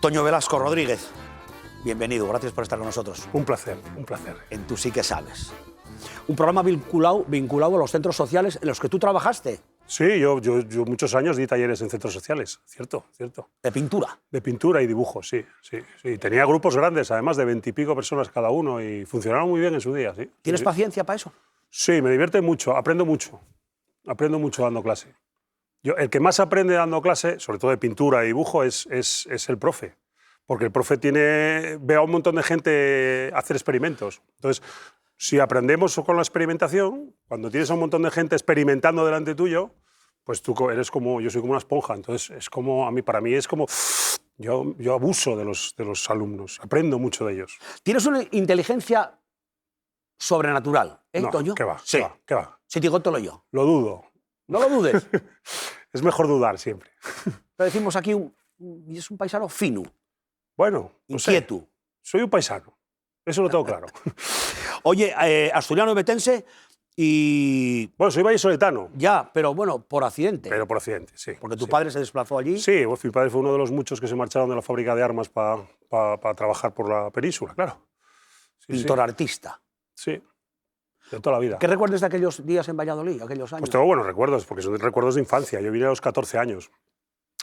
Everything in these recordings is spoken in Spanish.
Toño Velasco Rodríguez, bienvenido, gracias por estar con nosotros. Un placer, un placer. En Tú sí que sabes. Un programa vinculado a los centros sociales en los que tú trabajaste. Sí, yo muchos años di talleres en centros sociales, cierto. De pintura. De pintura y dibujo, sí. Tenía grupos grandes, además de 20 y pico personas cada uno, y funcionaron muy bien en su día, sí. ¿Tienes Sí. paciencia para eso? Sí, me divierte mucho, aprendo mucho dando clase. El que más aprende dando clase, sobre todo de pintura y dibujo, es el profe. Porque el profe ve a un montón de gente hacer experimentos. Entonces, si aprendemos con la experimentación, cuando tienes a un montón de gente experimentando delante tuyo, pues tú eres como, yo soy como una esponja. Entonces, es como, para mí es como, yo abuso de los alumnos, aprendo mucho de ellos. Tienes una inteligencia sobrenatural, ¿eh, No, Toño? ¿qué va? Sí. ¿Qué va? Si te digo yo. Lo dudo. No lo dudes. Es mejor dudar siempre. Pero decimos aquí, es un paisano fino, Bueno, no sé. inquieto. Soy un paisano, eso lo tengo claro. Oye, asturiano y betense y... Bueno, soy vallisoletano. Ya, pero bueno, por accidente. Pero por accidente, sí. Porque tu sí. padre se desplazó allí. Sí, mi padre fue uno de los muchos que se marcharon de la fábrica de armas para trabajar por la península, claro. Sí, Pintor artista. Sí, de toda la vida. ¿Qué recuerdas de aquellos días en Valladolid, aquellos años? Pues tengo buenos recuerdos, porque son recuerdos de infancia. Yo vine a los 14 años.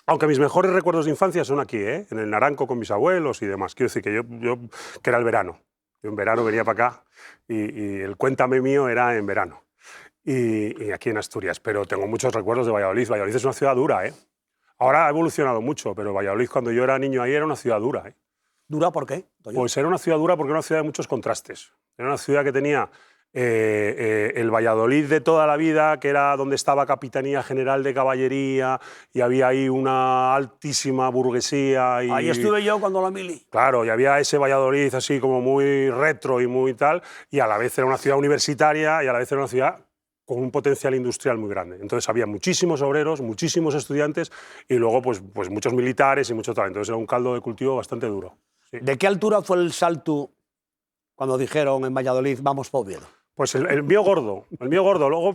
Aunque mis mejores recuerdos de infancia son aquí, en el Naranco con mis abuelos y demás. Quiero decir que era el verano. Yo en verano venía para acá y el cuéntame mío era en verano. Y aquí en Asturias. Pero tengo muchos recuerdos de Valladolid. Valladolid es una ciudad dura, ¿eh? Ahora ha evolucionado mucho, pero Valladolid cuando yo era niño ahí era una ciudad dura, ¿eh? ¿Dura por qué, Toño? Pues era una ciudad dura porque era una ciudad de muchos contrastes. Era una ciudad que tenía el Valladolid de toda la vida, que era donde estaba Capitanía General de Caballería, y había ahí una altísima burguesía. Ahí estuve yo cuando la mili. Claro, y había ese Valladolid así como muy retro y muy tal, y a la vez era una ciudad universitaria y a la vez era una ciudad con un potencial industrial muy grande. Entonces había muchísimos obreros, muchísimos estudiantes y luego pues muchos militares y mucho tal. Entonces era un caldo de cultivo bastante duro. Sí. ¿De qué altura fue el salto cuando dijeron en Valladolid, vamos para Oviedo? Pues el mío gordo, el mío gordo. Luego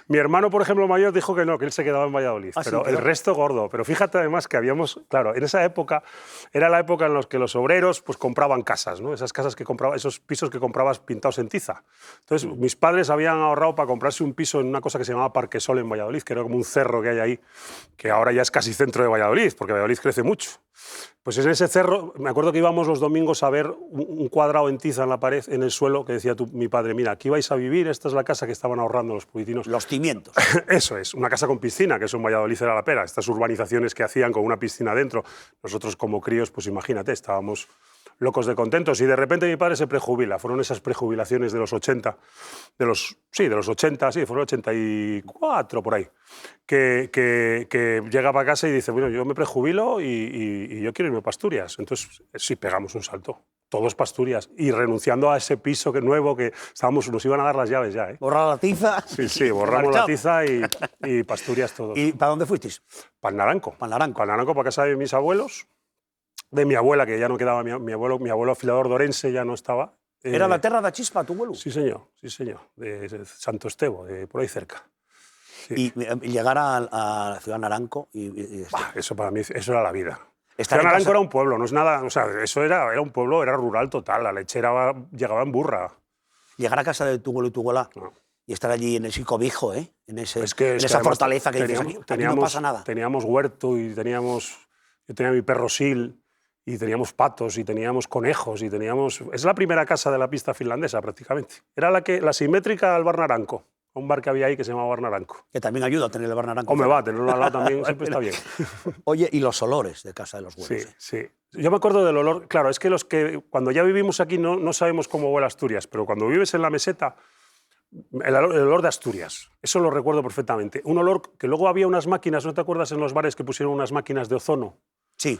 mi hermano, por ejemplo, mayor, dijo que no, que él se quedaba en Valladolid, pero sí, el resto gordo. Pero fíjate además que habíamos, claro, en esa época era la época en la que los obreros pues compraban casas, ¿no? Esas casas que compraba, esos pisos que comprabas pintados en tiza. Entonces mis padres habían ahorrado para comprarse un piso en una cosa que se llamaba Parquesol en Valladolid, que era como un cerro que hay ahí, que ahora ya es casi centro de Valladolid, porque Valladolid crece mucho. Pues en ese cerro, me acuerdo que íbamos los domingos a ver un cuadrado en tiza en la pared, en el suelo, que decía mi padre, mira, aquí vais a vivir, esta es la casa que estaban ahorrando los puritinos. Los cimientos. Eso es, una casa con piscina, que eso en Valladolid era la pera. Estas urbanizaciones que hacían con una piscina dentro. Nosotros como críos, pues imagínate, estábamos locos de contentos. Y de repente mi padre se prejubila. Fueron esas prejubilaciones de los 80, de los 80, sí, fueron 84 por ahí. Que llega para casa y dice, bueno, yo me prejubilo y yo quiero irme para Asturias. Entonces, sí, pegamos un salto. Todos para Asturias. Y renunciando a ese piso nuevo que nos iban a dar las llaves ya, ¿eh? Borrar la tiza. Sí, borramos la tiza y para Asturias todos. ¿Y para dónde fuisteis? Para el Naranco. Para el Naranco. Para el Naranco, para casa de mis abuelos. De mi abuela, que ya no quedaba, mi abuelo afilador de Orense ya no estaba. ¿Era la terra da Chispa, tu abuelo? Sí, señor, de Santo Estevo, por ahí cerca. Sí. Y llegar a la ciudad Naranco eso para mí, eso era la vida. Estar Ciudad en Naranco casa- era un pueblo, no es nada, o sea, eso era un pueblo, era rural total, la lechera llegaba en burra. Llegar a casa de tu abuelo y tu abuela No. y estar allí en ese cobijo, ¿eh? En esa además fortaleza que dices, aquí no pasa nada. Teníamos huerto y yo tenía mi perro Sil, y teníamos patos y teníamos conejos y teníamos... Es la primera casa de la pista finlandesa prácticamente. Era la simétrica al Bar Naranco, un bar que había ahí que se llamaba Bar Naranco. Que también ayuda a tener el bar Naranco. O me va, tenerlo al lado también siempre está bien. Oye, y los olores de casa de los abuelos. Sí, sí. Yo me acuerdo del olor... Claro, es que cuando ya vivimos aquí no sabemos cómo huele Asturias, pero cuando vives en la meseta, el olor de Asturias, eso lo recuerdo perfectamente. Un olor que luego había unas máquinas, ¿no te acuerdas en los bares que pusieron unas máquinas de ozono? Sí.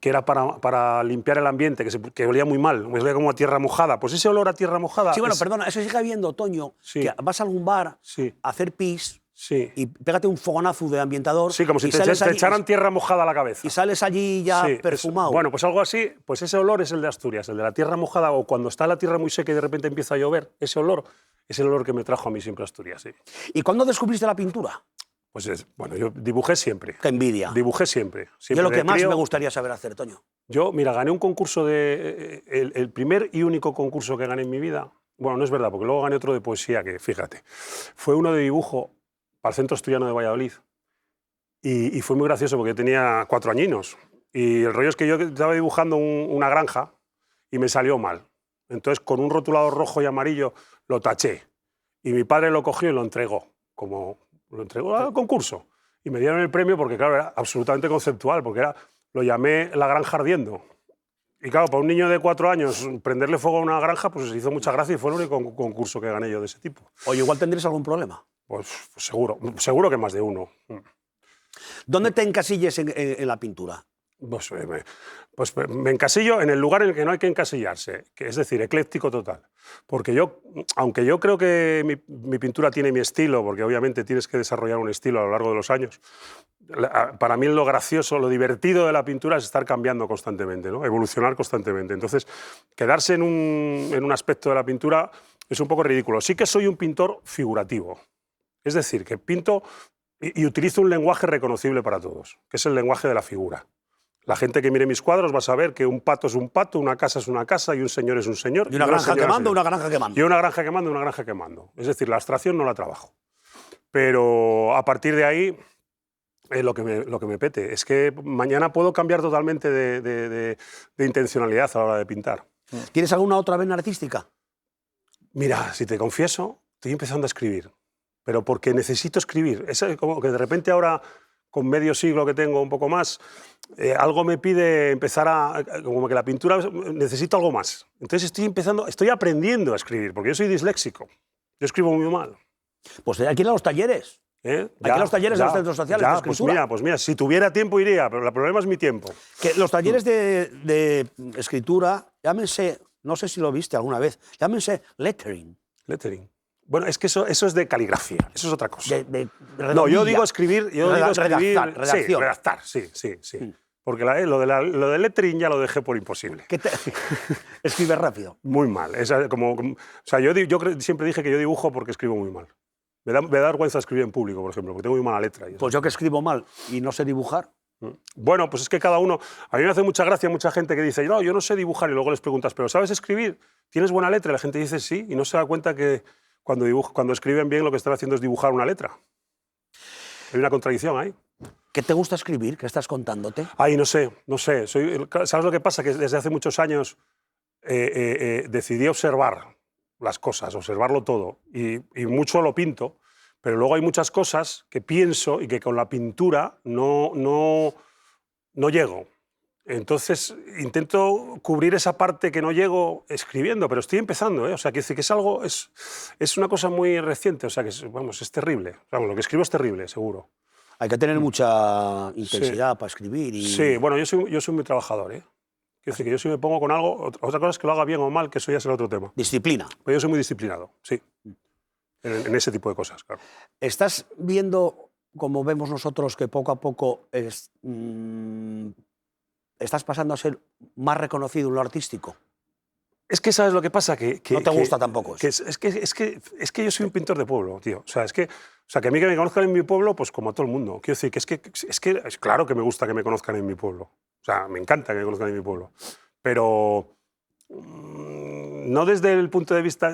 Que era para limpiar el ambiente, que olía muy mal, olía como a tierra mojada. Pues ese olor a tierra mojada... Sí, bueno, perdona, eso sigue habiendo, Toño, Sí. que vas a algún bar Sí. a hacer pis Sí. y pégate un fogonazo de ambientador. Sí, como si y te sales allí- echaran tierra mojada a la cabeza. Y sales allí ya Sí, perfumado. bueno, pues algo así, pues ese olor es el de Asturias, el de la tierra mojada, o cuando está la tierra muy seca y de repente empieza a llover, ese olor es el olor que me trajo a mí siempre a Asturias. Sí. ¿Y cuándo descubriste la pintura? Pues bueno, yo dibujé siempre. Qué envidia. Dibujé siempre. Yo lo que más crío, me gustaría saber hacer, Toño. Yo, mira, gané un concurso el primer y único concurso que gané en mi vida. Bueno, no es verdad, porque luego gané otro de poesía, que fíjate. Fue uno de dibujo para el Centro Asturiano de Valladolid. Y fue muy gracioso porque tenía 4 añinos. Y el rollo es que yo estaba dibujando una granja y me salió mal. Entonces, con un rotulador rojo y amarillo, lo taché. Y mi padre lo cogió y lo entregó al concurso. Y me dieron el premio porque, claro, era absolutamente conceptual, porque lo llamé La Granja Ardiendo. Y claro, para un niño de 4 años, prenderle fuego a una granja, pues hizo mucha gracia y fue el único concurso que gané yo de ese tipo. Oye, igual tendréis algún problema. Pues seguro que más de uno. ¿Dónde te encasilles en la pintura? Pues me encasillo en el lugar en el que no hay que encasillarse, que es decir, ecléctico total. Porque aunque yo creo que mi pintura tiene mi estilo, porque obviamente tienes que desarrollar un estilo a lo largo de los años, para mí lo gracioso, lo divertido de la pintura es estar cambiando constantemente, ¿no? Evolucionar constantemente. Entonces, quedarse en un aspecto de la pintura es un poco ridículo. Sí que soy un pintor figurativo. Es decir, que pinto y utilizo un lenguaje reconocible para todos, que es el lenguaje de la figura. La gente que mire mis cuadros va a saber que un pato es un pato, una casa es una casa y un señor es un señor. Y una granja quemando, una granja quemando. Y una granja quemando, una granja quemando. Es decir, la abstracción no la trabajo. Pero a partir de ahí, lo que me pete. Es que mañana puedo cambiar totalmente de intencionalidad a la hora de pintar. ¿Tienes alguna otra vena artística? Mira, si te confieso, estoy empezando a escribir. Pero porque necesito escribir. Es como que de repente ahora, con medio siglo que tengo, un poco más, algo me pide empezar como que la pintura necesito algo más. Entonces estoy aprendiendo a escribir, porque yo soy disléxico. Yo escribo muy mal. Pues hay que ir a los talleres. Hay que ir a los talleres de los centros sociales de escritura. Pues mira, si tuviera tiempo iría, pero el problema es mi tiempo. Que los talleres de escritura, llámense, no sé si lo viste alguna vez, llámense lettering. Lettering. Bueno, es que eso es de caligrafía, eso es otra cosa. No, yo digo escribir, redactar. Sí. Porque lo de lettering ya lo dejé por imposible. Escribes rápido. Muy mal. Yo siempre dije que yo dibujo porque escribo muy mal. Me da vergüenza escribir en público, por ejemplo, porque tengo muy mala letra. Pues yo que escribo mal y no sé dibujar. Bueno, pues es que cada uno... A mí me hace mucha gracia mucha gente que dice, no, yo no sé dibujar, y luego les preguntas, ¿pero sabes escribir? ¿Tienes buena letra? Y la gente dice sí, y no se da cuenta que cuando escriben bien lo que están haciendo es dibujar una letra. Hay una contradicción ahí. ¿Qué te gusta escribir? ¿Qué estás contándote? Ay, no sé. ¿Sabes lo que pasa? Que desde hace muchos años decidí observar las cosas, observarlo todo, y mucho lo pinto, pero luego hay muchas cosas que pienso y que con la pintura no llego. Entonces intento cubrir esa parte que no llego escribiendo, pero estoy empezando, ¿eh? O sea, que es una cosa muy reciente, o sea, que es terrible. Vamos, lo que escribo es terrible, seguro. Hay que tener mucha intensidad para escribir. Sí, bueno, yo soy muy trabajador, ¿eh? Quiero decir que yo si me pongo con algo, otra cosa es que lo haga bien o mal, que eso ya será otro tema. Disciplina. Pero yo soy muy disciplinado, sí, en ese tipo de cosas, claro. ¿Estás viendo, como vemos nosotros, que poco a poco estás pasando a ser más reconocido en lo artístico? Es que ¿sabes lo que pasa? Que no te gusta tampoco eso. Es que yo soy un pintor de pueblo, tío. O sea, que a mí que me conozcan en mi pueblo, pues como a todo el mundo. Quiero decir que es claro que me gusta que me conozcan en mi pueblo. O sea, me encanta que me conozcan en mi pueblo. Pero no desde el punto de vista...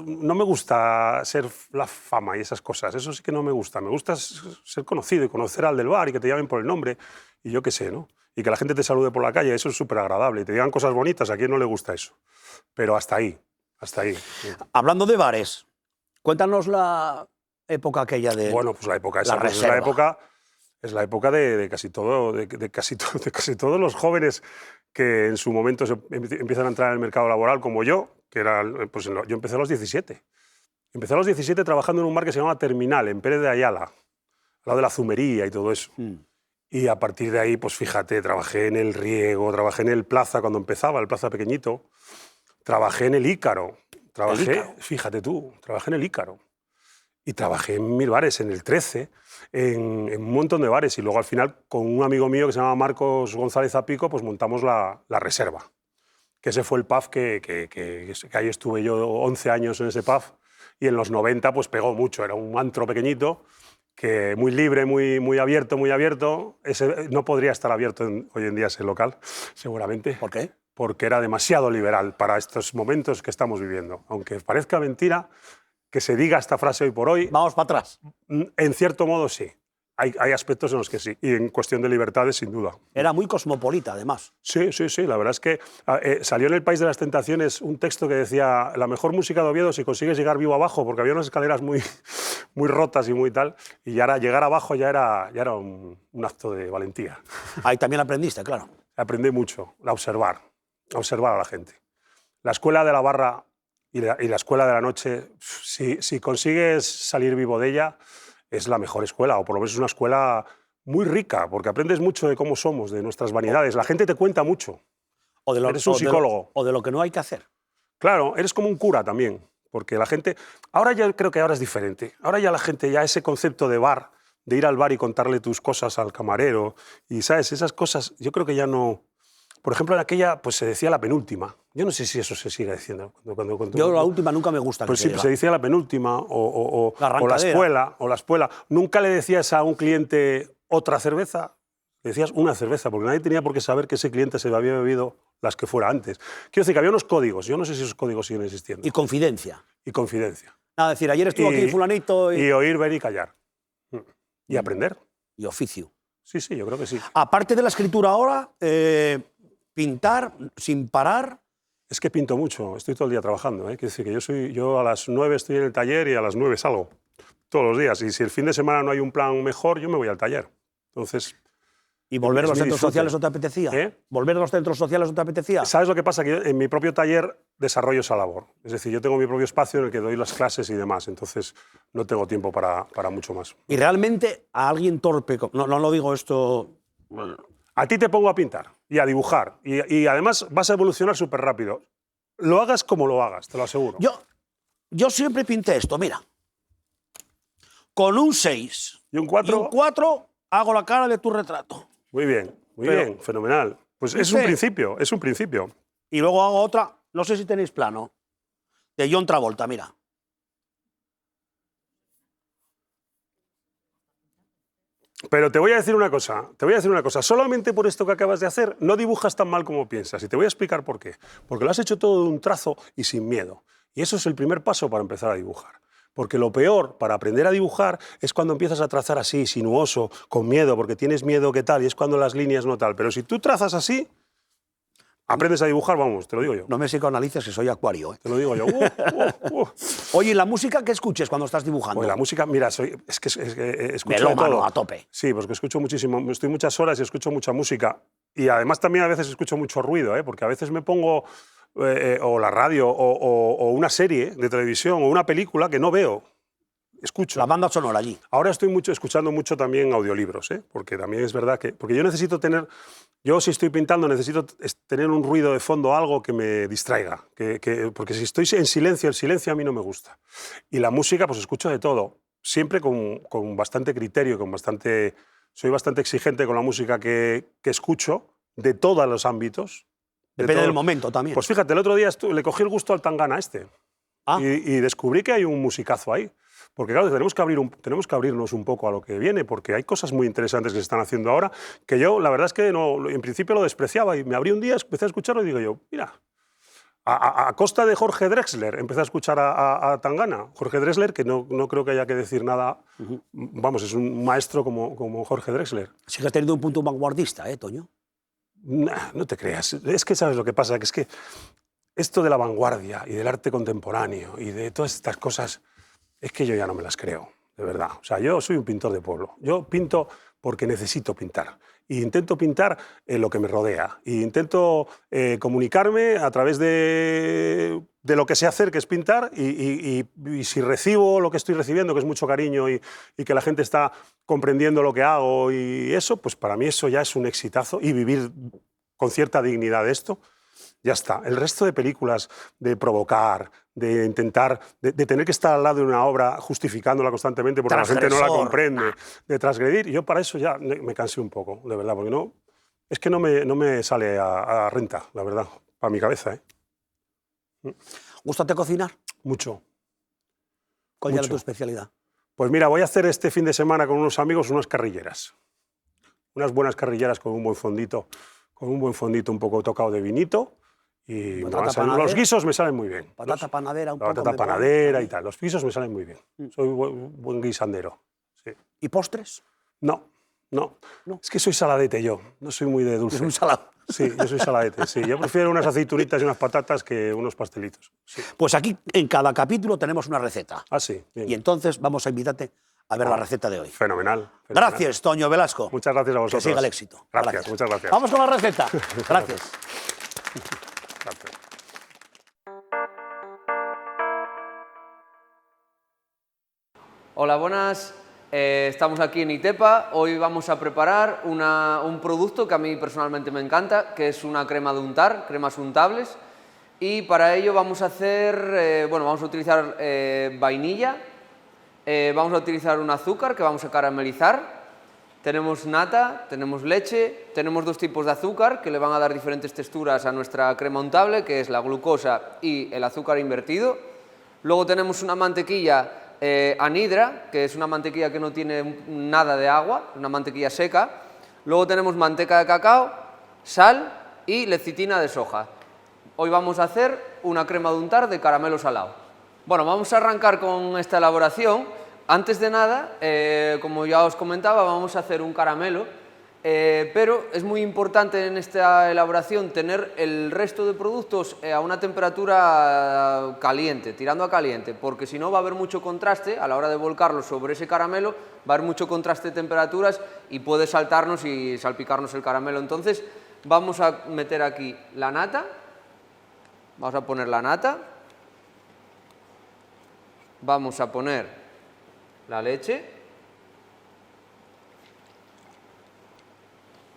No me gusta ser la fama y esas cosas. Eso sí que no me gusta. Me gusta ser conocido y conocer al del bar y que te llamen por el nombre y yo qué sé, ¿no? Y que la gente te salude por la calle, eso es súper agradable. Y te digan cosas bonitas, ¿a quién no le gusta eso? Pero hasta ahí, hasta ahí. Hablando de bares, cuéntanos la época aquella de... Bueno, pues la época esa es la época de casi todos los jóvenes que en su momento empiezan a entrar en el mercado laboral, como yo, que era, pues yo empecé a los 17. Empecé a los 17 trabajando en un bar que se llamaba Terminal, en Pérez de Ayala, al lado de la Zumería y todo eso. Y a partir de ahí, pues fíjate, trabajé en el Riego, trabajé en el Plaza cuando empezaba, el Plaza pequeñito, trabajé en el Ícaro, fíjate tú, trabajé en el Ícaro. Y trabajé en 1000 bares, en el 13, en un montón de bares. Y luego al final, con un amigo mío que se llama Marcos González Apico, pues montamos la Reserva. Que ese fue el pub que ahí estuve yo 11 años en ese pub. Y en los 90 pues pegó mucho, era un antro pequeñito. que muy libre, muy abierto, muy abierto. No podría estar abierto hoy en día ese local, seguramente. ¿Por qué? Porque era demasiado liberal para estos momentos que estamos viviendo. Aunque parezca mentira que se diga esta frase hoy por hoy, Vamos para atrás. en cierto modo sí. Hay aspectos en los que sí. Y en cuestión de libertades, sin duda. Era muy cosmopolita, además. Sí, sí, sí. La verdad es que salió en El País de las Tentaciones un texto que decía la mejor música de Oviedo si consigues llegar vivo abajo, porque había unas escaleras muy rotas y muy tal, y ya llegar abajo ya era un acto de valentía. Ahí también aprendiste, claro. Aprendí mucho a observar a la gente. La escuela de la barra y la escuela de la noche, si consigues salir vivo de ella, es la mejor escuela, o por lo menos es una escuela muy rica, porque aprendes mucho de cómo somos, de nuestras vanidades. La gente te cuenta mucho. O de lo, Eres un psicólogo. O de lo que no hay que hacer. Claro, eres como un cura también, porque la gente... Ahora ya creo que ahora es diferente. Ahora ya la gente, ya ese concepto de bar, de ir al bar y contarle tus cosas al camarero, y ¿sabes? Esas cosas, yo creo que ya no... Por ejemplo, en aquella pues se decía la penúltima. Yo no sé si eso se sigue diciendo. Yo la última nunca me gusta. Pues sí, se decía la penúltima o la espuela. Nunca le decías a un cliente otra cerveza, le decías una cerveza, porque nadie tenía por qué saber que ese cliente se había bebido las que fuera antes. Quiero decir que había unos códigos. Yo no sé si esos códigos siguen existiendo. Y confidencia. Y confidencia. Nada, decir, ayer estuvo aquí fulanito... Y oír, ver y callar. Y aprender. Y oficio. Sí, sí, yo creo que sí. Aparte de la escritura ahora... pintar sin parar. Es que pinto mucho, estoy todo el día trabajando. Quiero decir que yo a las 9 estoy en el taller y a las 9 salgo. Todos los días. Y si el fin de semana no hay un plan mejor, yo me voy al taller. Entonces... ¿Y volver a los centros sociales no te apetecía? ¿Volver a los centros sociales no te apetecía? ¿Sabes lo que pasa? Que yo, en mi propio taller desarrollo esa labor. Es decir, yo tengo mi propio espacio en el que doy las clases y demás. Entonces no tengo tiempo para mucho más. Y realmente a alguien torpe... No lo digo esto... A ti te pongo a pintar y a dibujar y además vas a evolucionar súper rápido. Lo hagas como lo hagas, te lo aseguro. Yo siempre pinté esto, mira. Con un 6 y un 4, y un 4 hago la cara de tu retrato. Muy bien, bien, fenomenal. Pues es un principio, es un principio. Y luego hago otra, no sé si tenéis plano, de John Travolta, mira. Pero te voy a decir una cosa, solamente por esto que acabas de hacer no dibujas tan mal como piensas y te voy a explicar por qué. Porque lo has hecho todo de un trazo y sin miedo. Y eso es el primer paso para empezar a dibujar. Porque lo peor para aprender a dibujar es cuando empiezas a trazar así, sinuoso, con miedo, porque tienes miedo que tal, y es cuando las líneas no tal. Pero si tú trazas así, aprendes a dibujar, vamos, te lo digo yo. No me psicoanalices, que soy acuario. Te lo digo yo. Oye, ¿y la música que escuches cuando estás dibujando? Pues la música, mira, es que escucho melómano, de todo. a tope. Sí, porque escucho muchísimo, estoy muchas horas y escucho mucha música. Y además también a veces escucho mucho ruido, porque a veces me pongo o la radio o una serie de televisión o una película que no veo. Escucho. La banda sonora allí. Ahora estoy escuchando mucho también audiolibros, porque también es verdad que... Porque yo necesito tener... Yo si estoy pintando necesito tener un ruido de fondo, algo que me distraiga. Porque si estoy en silencio, el silencio a mí no me gusta. Y la música, pues escucho de todo. Siempre con bastante criterio, soy bastante exigente con la música que escucho, de todos los ámbitos. Depende del momento también. Pues fíjate, el otro día le cogí el gusto al tangana y descubrí que hay un musicazo ahí. Porque claro, tenemos que abrirnos un poco a lo que viene, porque hay cosas muy interesantes que se están haciendo ahora, que yo la verdad es que en principio lo despreciaba y me abrí un día, empecé a escucharlo y digo yo, mira, a costa de Jorge Drexler empecé a escuchar a Tangana. Jorge Drexler, que no creo que haya que decir nada, vamos, es un maestro como Jorge Drexler. Sí que has tenido un punto vanguardista, Toño. No te creas, es que sabes lo que pasa, que es que esto de la vanguardia y del arte contemporáneo y de todas estas cosas... Es que yo ya no me las creo, de verdad. O sea, yo soy un pintor de pueblo. Yo pinto porque necesito pintar. E intento pintar lo que me rodea. E intento comunicarme a través de lo que sé hacer, que es pintar. Y si recibo lo que estoy recibiendo, que es mucho cariño y que la gente está comprendiendo lo que hago y eso, pues para mí eso ya es un exitazo. Y vivir con cierta dignidad de esto, ya está. El resto de películas, de provocar, de intentar, de tener que estar al lado de una obra justificándola constantemente porque la gente no la comprende, de transgredir, yo para eso ya me cansé un poco, de verdad, porque es que no me sale a renta, la verdad, para mi cabeza. ¿Gústate cocinar? Mucho. ¿Cuál era tu especialidad? Pues mira, voy a hacer este fin de semana con unos amigos unas carrilleras. Unas buenas carrilleras con un buen fondito un poco tocado de vinito. Y los guisos me salen muy bien. Patata panadera un poco. Patata panadera y tal. Los guisos me salen muy bien. Soy buen guisandero. Sí. ¿Y postres? No. Es que soy saladete yo. No soy muy de dulce. Es un salado. Sí, yo soy saladete. Sí. Yo prefiero unas aceitunitas y unas patatas que unos pastelitos. Sí. Pues aquí en cada capítulo tenemos una receta. Ah, sí. Bien. Y entonces vamos a invitarte a ver la receta de hoy. Fenomenal. Gracias, Toño Velasco. Muchas gracias a vosotros. Que siga el éxito. Gracias, muchas gracias. Vamos con la receta. Gracias. Gracias. Hola, buenas. Estamos aquí en Itepa. Hoy vamos a preparar un producto que a mí personalmente me encanta, que es una crema de untar, cremas untables. Y para ello vamos a hacer, vamos a utilizar vainilla, vamos a utilizar un azúcar que vamos a caramelizar. Tenemos nata, tenemos leche, tenemos dos tipos de azúcar que le van a dar diferentes texturas a nuestra crema untable, que es la glucosa y el azúcar invertido. Luego tenemos una mantequilla anhidra, que es una mantequilla que no tiene nada de agua, una mantequilla seca. Luego tenemos manteca de cacao, sal y lecitina de soja. Hoy vamos a hacer una crema de untar de caramelo salado. Bueno, vamos a arrancar con esta elaboración. Antes de nada, como ya os comentaba, vamos a hacer un caramelo, pero es muy importante en esta elaboración tener el resto de productos a una temperatura caliente, tirando a caliente, porque si no va a haber mucho contraste a la hora de volcarlo sobre ese caramelo, va a haber mucho contraste de temperaturas y puede saltarnos y salpicarnos el caramelo. Entonces vamos a meter aquí la nata, vamos a poner la nata, vamos a poner la leche,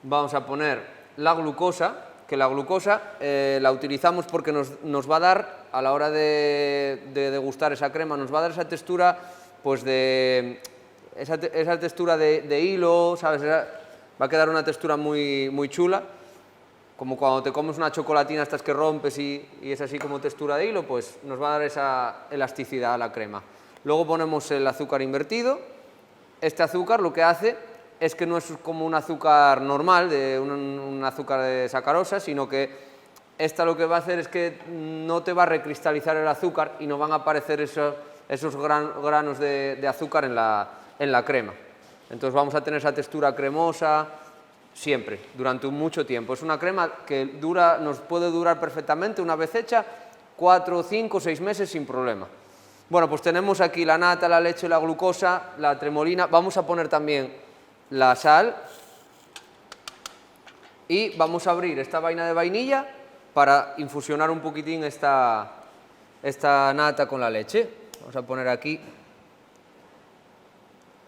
vamos a poner la glucosa, que la glucosa la utilizamos porque nos va a dar, a la hora de degustar esa crema, nos va a dar esa textura, pues esa textura de hilo, ¿sabes? Va a quedar una textura muy, muy chula, como cuando te comes una chocolatina estas que rompes y es así como textura de hilo, pues nos va a dar esa elasticidad a la crema. Luego ponemos el azúcar invertido. Este azúcar lo que hace es que no es como un azúcar normal, un azúcar de sacarosa, sino que esta lo que va a hacer es que no te va a recristalizar el azúcar y no van a aparecer esos granos de azúcar en la crema. Entonces vamos a tener esa textura cremosa siempre, durante mucho tiempo. Es una crema que nos puede durar perfectamente, una vez hecha, 4, 5, 6 meses sin problema. Bueno, pues tenemos aquí la nata, la leche, la glucosa, la tremolina. Vamos a poner también la sal y vamos a abrir esta vaina de vainilla para infusionar un poquitín esta nata con la leche. Vamos a poner aquí.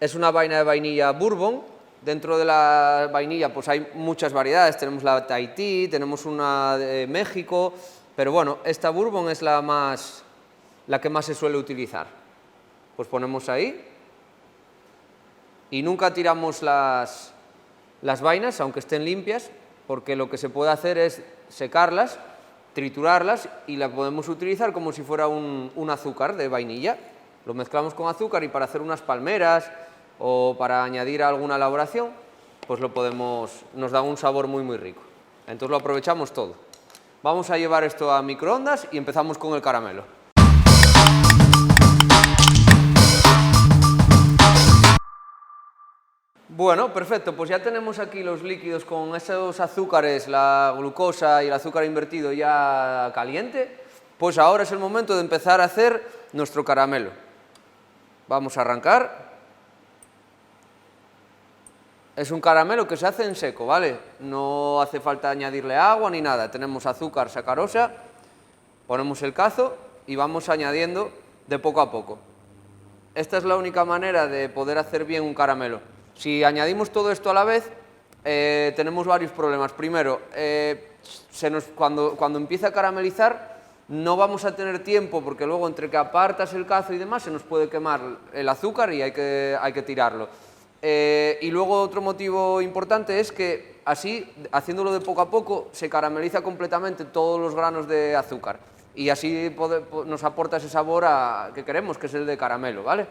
Es una vaina de vainilla bourbon. Dentro de la vainilla pues hay muchas variedades. Tenemos la Tahití, tenemos una de México, pero bueno, esta bourbon es la que más se suele utilizar. Pues ponemos ahí y nunca tiramos las vainas, aunque estén limpias, porque lo que se puede hacer es secarlas, triturarlas y la podemos utilizar como si fuera un azúcar de vainilla. Lo mezclamos con azúcar y para hacer unas palmeras o para añadir alguna elaboración, pues nos da un sabor muy muy rico. Entonces lo aprovechamos todo. Vamos a llevar esto a microondas y empezamos con el caramelo. Bueno, perfecto, pues ya tenemos aquí los líquidos con esos azúcares, la glucosa y el azúcar invertido ya caliente. Pues ahora es el momento de empezar a hacer nuestro caramelo. Vamos a arrancar. Es un caramelo que se hace en seco, ¿vale? No hace falta añadirle agua ni nada. Tenemos azúcar, sacarosa, ponemos el cazo y vamos añadiendo de poco a poco. Esta es la única manera de poder hacer bien un caramelo. Si añadimos todo esto a la vez, tenemos varios problemas. Primero, cuando empieza a caramelizar, no vamos a tener tiempo, porque luego entre que apartas el cazo y demás, se nos puede quemar el azúcar y hay que tirarlo. Y luego otro motivo importante es que así, haciéndolo de poco a poco, se carameliza completamente todos los granos de azúcar. Y así nos aporta ese sabor que queremos, que es el de caramelo, ¿vale?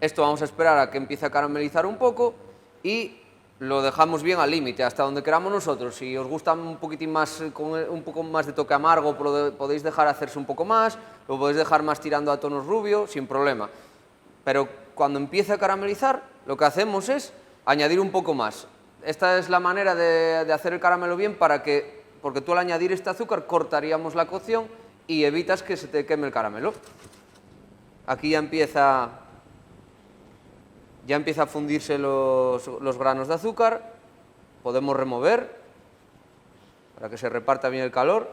Esto vamos a esperar a que empiece a caramelizar un poco y lo dejamos bien al límite, hasta donde queramos nosotros. Si os gusta un poquitín más, con un poco más de toque amargo, podéis dejar hacerse un poco más, lo podéis dejar más tirando a tonos rubio, sin problema. Pero cuando empiece a caramelizar, lo que hacemos es añadir un poco más. Esta es la manera de hacer el caramelo bien porque tú al añadir este azúcar cortaríamos la cocción y evitas que se te queme el caramelo. Aquí ya empieza a fundirse los granos de azúcar, podemos remover para que se reparta bien el calor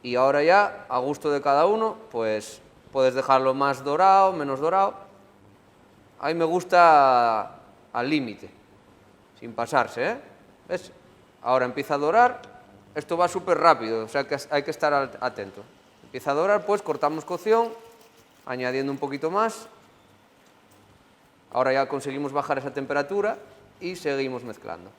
y ahora ya, a gusto de cada uno, pues puedes dejarlo más dorado, menos dorado. A mí me gusta al límite, sin pasarse, ¿eh? ¿Ves? Ahora empieza a dorar, esto va súper rápido, o sea que hay que estar atento. Empieza a dorar, pues cortamos cocción, añadiendo un poquito más. Ahora ya conseguimos bajar esa temperatura y seguimos mezclando.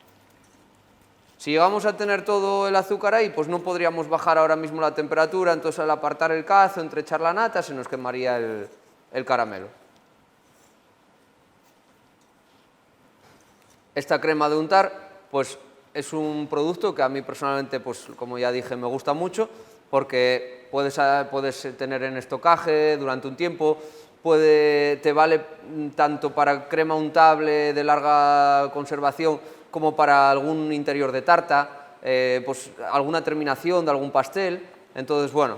Si llegamos a tener todo el azúcar ahí, pues no podríamos bajar ahora mismo la temperatura, entonces al apartar el cazo, entre echar la nata, se nos quemaría el caramelo. Esta crema de untar, pues es un producto que a mí personalmente, pues como ya dije, me gusta mucho, porque puedes tener en estocaje durante un tiempo, te vale tanto para crema untable de larga conservación como para algún interior de tarta, pues alguna terminación de algún pastel. Entonces, bueno,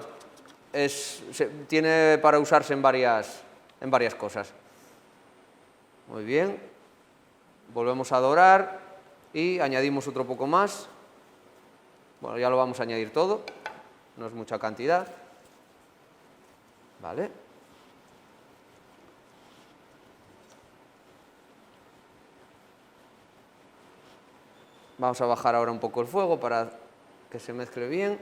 tiene para usarse en varias cosas. Muy bien, volvemos a dorar y añadimos otro poco más. Bueno, ya lo vamos a añadir todo, no es mucha cantidad. Vale. Vamos a bajar ahora un poco el fuego para que se mezcle bien.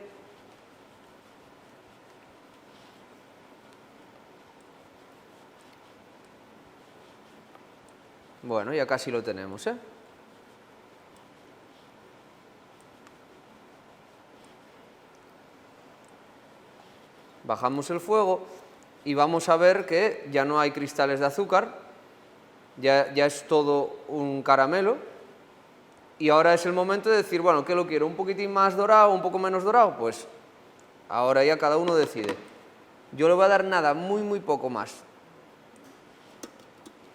Bueno, ya casi lo tenemos, ¿eh? Bajamos el fuego y vamos a ver que ya no hay cristales de azúcar, ya es todo un caramelo. Y ahora es el momento de decir, bueno, ¿qué lo quiero? ¿Un poquitín más dorado, un poco menos dorado? Pues ahora ya cada uno decide. Yo le voy a dar nada, muy, muy poco más.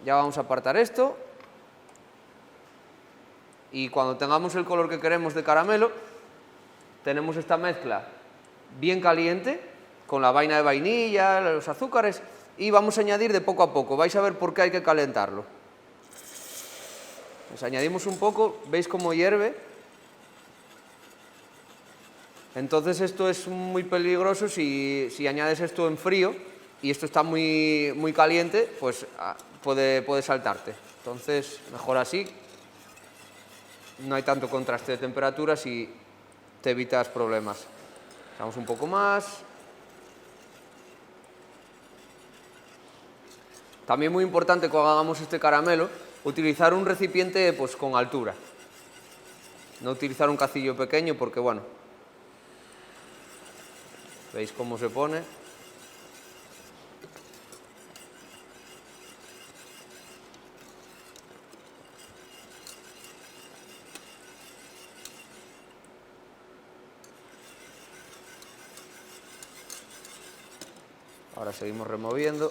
Ya vamos a apartar esto. Y cuando tengamos el color que queremos de caramelo, tenemos esta mezcla bien caliente, con la vaina de vainilla, los azúcares, y vamos a añadir de poco a poco. Vais a ver por qué hay que calentarlo. Pues añadimos un poco, ¿veis cómo hierve? Entonces esto es muy peligroso si añades esto en frío y esto está muy, muy caliente, pues puede saltarte. Entonces, mejor así. No hay tanto contraste de temperaturas y te evitas problemas. Echamos un poco más. También muy importante cuando hagamos este caramelo, utilizar un recipiente pues, con altura. No utilizar un cacillo pequeño porque, bueno, ¿veis cómo se pone? Ahora seguimos removiendo.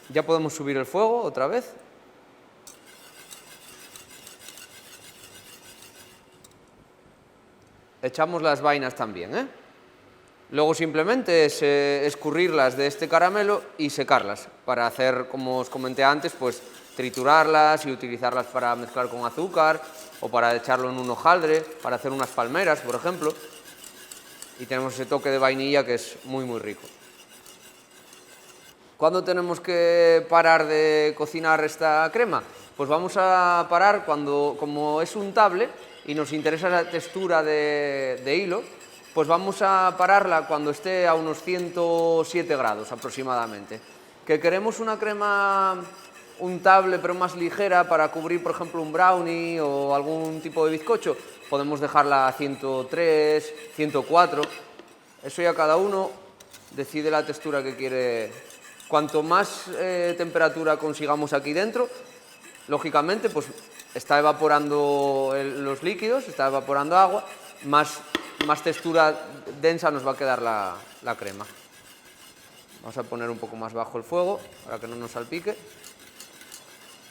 Ya podemos subir el fuego otra vez. Echamos las vainas también, ¿eh? Luego simplemente es escurrirlas de este caramelo y secarlas para hacer, como os comenté antes, pues triturarlas y utilizarlas para mezclar con azúcar o para echarlo en un hojaldre, para hacer unas palmeras, por ejemplo. Y tenemos ese toque de vainilla que es muy, muy rico. ¿Cuándo tenemos que parar de cocinar esta crema? Pues vamos a parar cuando, como es untable y nos interesa la textura de hilo, pues vamos a pararla cuando esté a unos 107 grados aproximadamente. Que queremos una crema untable pero más ligera para cubrir, por ejemplo, un brownie o algún tipo de bizcocho, podemos dejarla a 103, 104, eso ya cada uno decide la textura que quiere. Cuanto más temperatura consigamos aquí dentro, lógicamente pues está evaporando los líquidos, está evaporando agua, más textura densa nos va a quedar la crema. Vamos a poner un poco más bajo el fuego para que no nos salpique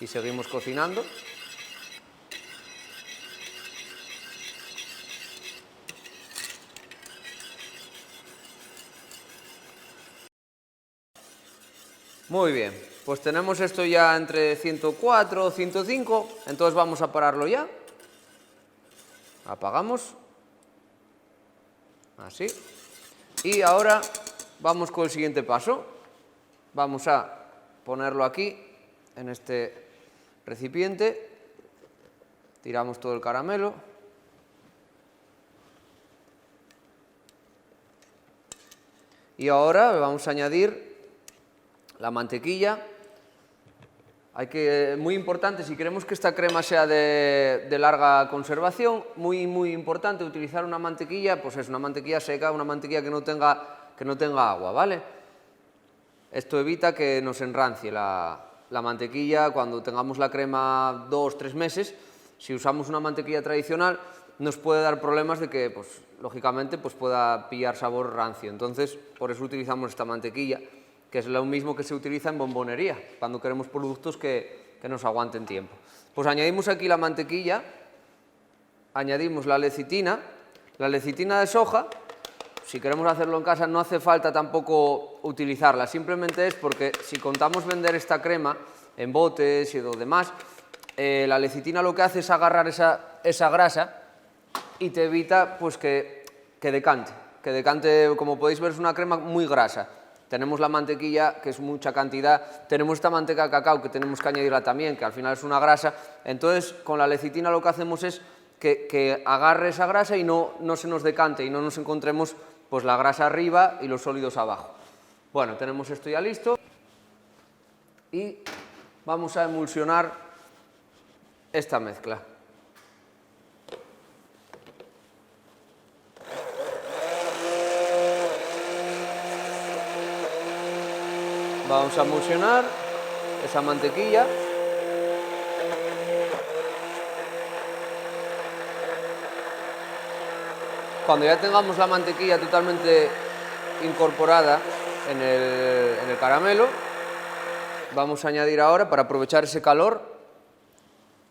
y seguimos cocinando. Muy bien, pues tenemos esto ya entre 104 o 105, entonces vamos a pararlo ya. Apagamos. Así. Y ahora vamos con el siguiente paso. Vamos a ponerlo aquí, en este recipiente. Tiramos todo el caramelo. Y ahora vamos a añadir la mantequilla. Muy importante, si queremos que esta crema sea de larga conservación, muy importante utilizar una mantequilla, pues es una mantequilla seca, una mantequilla que no tenga agua, ¿vale? Esto evita que nos enrancie la mantequilla cuando tengamos la crema 2 o 3 meses. Si usamos una mantequilla tradicional, nos puede dar problemas de que, pues, lógicamente, pues, pueda pillar sabor rancio. Entonces, por eso utilizamos esta mantequilla, que es lo mismo que se utiliza en bombonería, cuando queremos productos que nos aguanten tiempo. Pues añadimos aquí la mantequilla, añadimos la lecitina de soja. Si queremos hacerlo en casa no hace falta tampoco utilizarla, simplemente es porque si contamos vender esta crema en botes y lo demás, la lecitina lo que hace es agarrar esa grasa y te evita pues, que decante, como podéis ver es una crema muy grasa. Tenemos la mantequilla, que es mucha cantidad, tenemos esta manteca de cacao que tenemos que añadirla también, que al final es una grasa. Entonces, con la lecitina lo que hacemos es que agarre esa grasa y no se nos decante y no nos encontremos pues, la grasa arriba y los sólidos abajo. Bueno, tenemos esto ya listo y vamos a emulsionar esta mezcla. Vamos a emulsionar esa mantequilla. Cuando ya tengamos la mantequilla totalmente incorporada en el caramelo, vamos a añadir ahora, para aprovechar ese calor,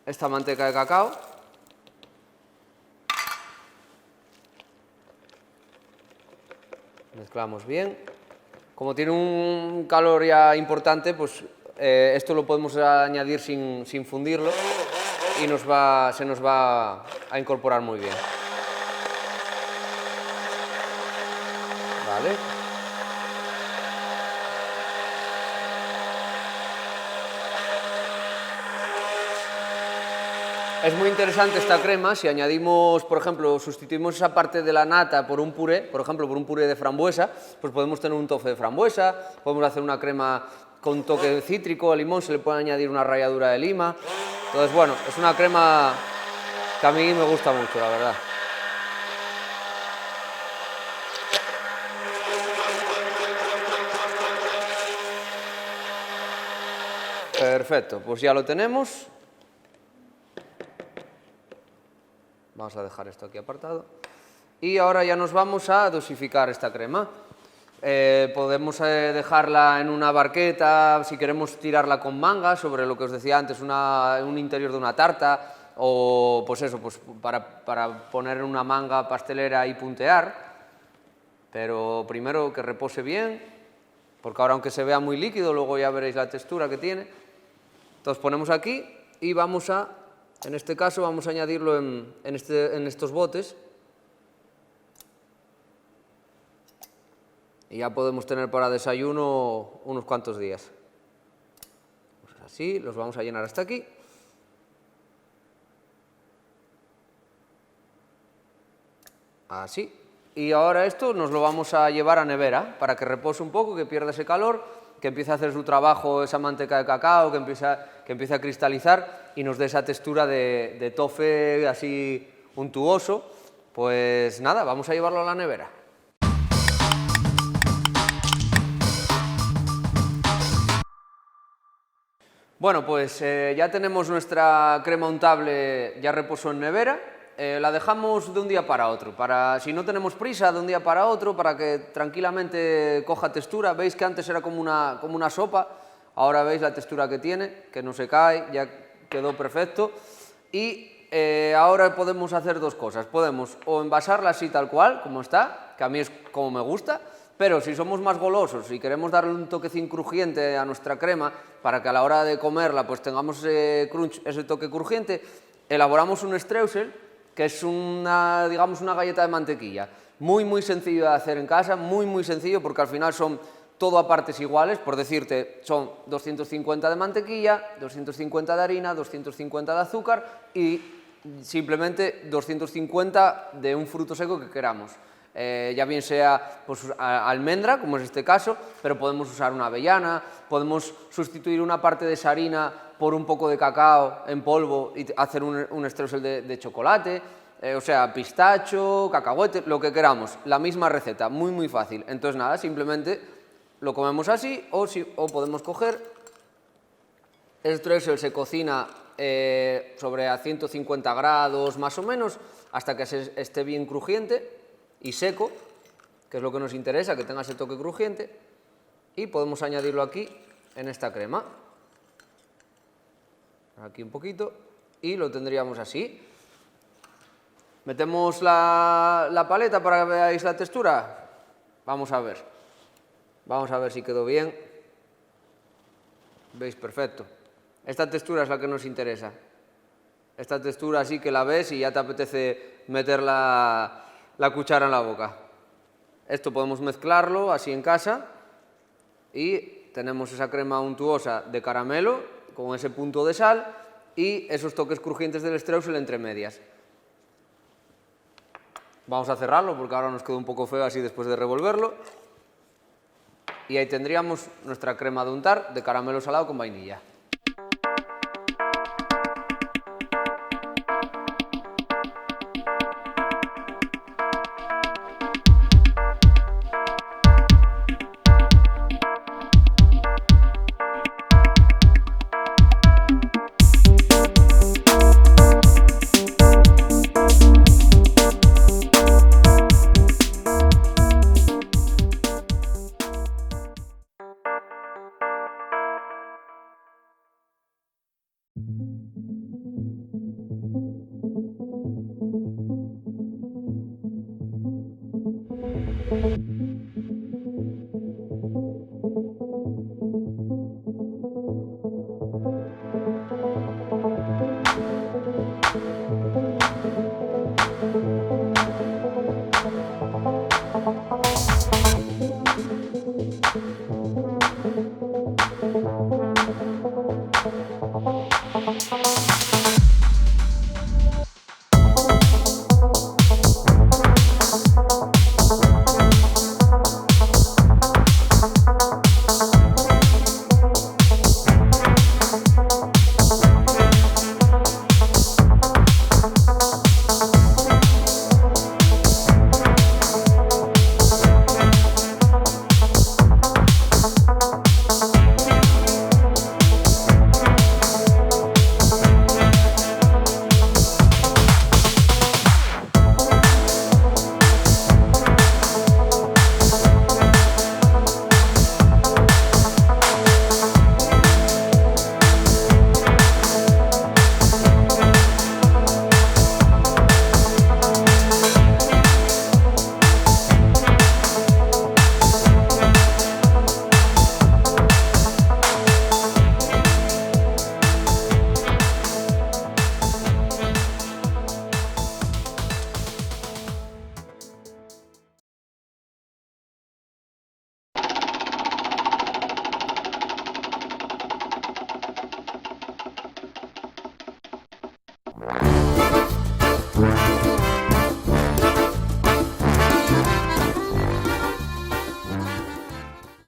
esta manteca de cacao. Mezclamos bien. Como tiene un calor ya importante, pues esto lo podemos añadir sin fundirlo y se nos va a incorporar muy bien. Vale. Es muy interesante esta crema si añadimos, por ejemplo, sustituimos esa parte de la nata por un puré, por ejemplo, por un puré de frambuesa, pues podemos tener un tofe de frambuesa, podemos hacer una crema con toque cítrico, a limón, se le puede añadir una ralladura de lima. Entonces, bueno, es una crema que a mí me gusta mucho, la verdad. Perfecto, pues ya lo tenemos. Vamos a dejar esto aquí apartado. Y ahora ya nos vamos a dosificar esta crema. Podemos dejarla en una barqueta, si queremos tirarla con manga, sobre lo que os decía antes, un interior de una tarta, o pues eso, pues para poner en una manga pastelera y puntear. Pero primero que repose bien, porque ahora aunque se vea muy líquido, luego ya veréis la textura que tiene. Entonces ponemos aquí y vamos a... En este caso vamos a añadirlo en estos botes y ya podemos tener para desayuno unos cuantos días. Pues así, los vamos a llenar hasta aquí. Así. Y ahora esto nos lo vamos a llevar a nevera para que repose un poco, que pierda ese calor, que empiece a hacer su trabajo esa manteca de cacao, que empiece a cristalizar y nos dé esa textura de tofe así untuoso. Pues nada, vamos a llevarlo a la nevera. Bueno, pues ya tenemos nuestra crema untable, ya reposó en nevera. La dejamos de un día para otro, si no tenemos prisa, de un día para otro, para que tranquilamente coja textura. Veis que antes era como una sopa, ahora veis la textura que tiene, que no se cae, ya quedó perfecto. Y ahora podemos hacer dos cosas. Podemos o envasarla así tal cual, como está, que a mí es como me gusta, pero si somos más golosos y queremos darle un toquecín crujiente a nuestra crema, para que a la hora de comerla pues tengamos ese crunch, ese toque crujiente, elaboramos un streusel, que es digamos una galleta de mantequilla. Muy sencillo de hacer en casa, muy sencillo, porque al final son todo a partes iguales. Por decirte, son 250 de mantequilla, 250 de harina, 250 de azúcar y simplemente 250 de un fruto seco que queramos. Ya bien sea pues, almendra, como es este caso, pero podemos usar una avellana, podemos sustituir una parte de esa harina por un poco de cacao en polvo y hacer un streusel de chocolate, o sea, pistacho, cacahuete, lo que queramos, la misma receta, muy fácil. Entonces nada, simplemente lo comemos así o podemos coger, el streusel se cocina sobre a 150 grados más o menos, hasta que esté bien crujiente y seco, que es lo que nos interesa, que tenga ese toque crujiente, y podemos añadirlo aquí en esta crema. Aquí un poquito y lo tendríamos así. Metemos la paleta para que veáis la textura. Vamos a ver si quedó bien. ¿Veis? Perfecto. Esta textura es la que nos interesa. Esta textura así que la ves y ya te apetece meter la cuchara en la boca. Esto podemos mezclarlo así en casa y tenemos esa crema untuosa de caramelo con ese punto de sal y esos toques crujientes del streusel entre medias. Vamos a cerrarlo porque ahora nos quedó un poco feo así después de revolverlo. Y ahí tendríamos nuestra crema de untar de caramelo salado con vainilla.